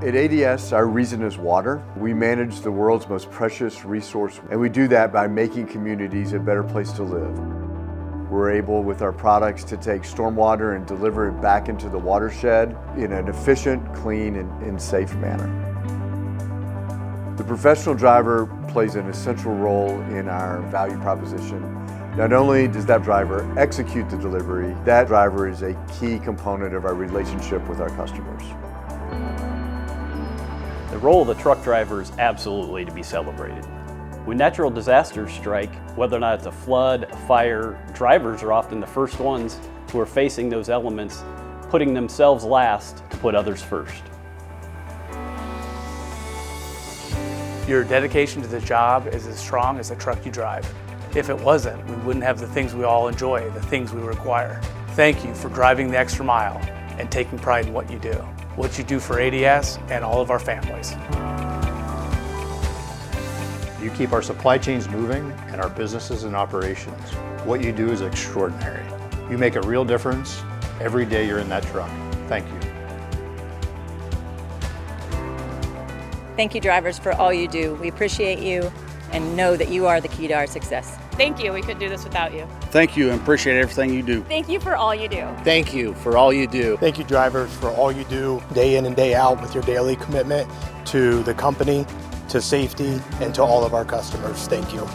At ADS, our reason is water. We manage the world's most precious resource, and we do that by making communities a better place to live. We're able, with our products, to take stormwater and deliver it back into the watershed in an efficient, clean, and safe manner. The professional driver plays an essential role in our value proposition. Not only does that driver execute the delivery, that driver is a key component of our relationship with our customers. The role of the truck driver is absolutely to be celebrated. When natural disasters strike, whether or not it's a flood, a fire, drivers are often the first ones who are facing those elements, putting themselves last to put others first. Your dedication to the job is as strong as the truck you drive. If it wasn't, we wouldn't have the things we all enjoy, the things we require. Thank you for driving the extra mile and taking pride in what you do for ADS and all of our families. You keep our supply chains moving and our businesses in operations. What you do is extraordinary. You make a real difference every day you're in that truck. Thank you. Thank you, drivers, for all you do. We appreciate you and know that you are the key to our success. Thank you. We couldn't do this without you. Thank you and appreciate everything you do. Thank you for all you do. Thank you for all you do. Thank you, drivers, for all you do day in and day out with your daily commitment to the company, to safety, and to all of our customers. Thank you.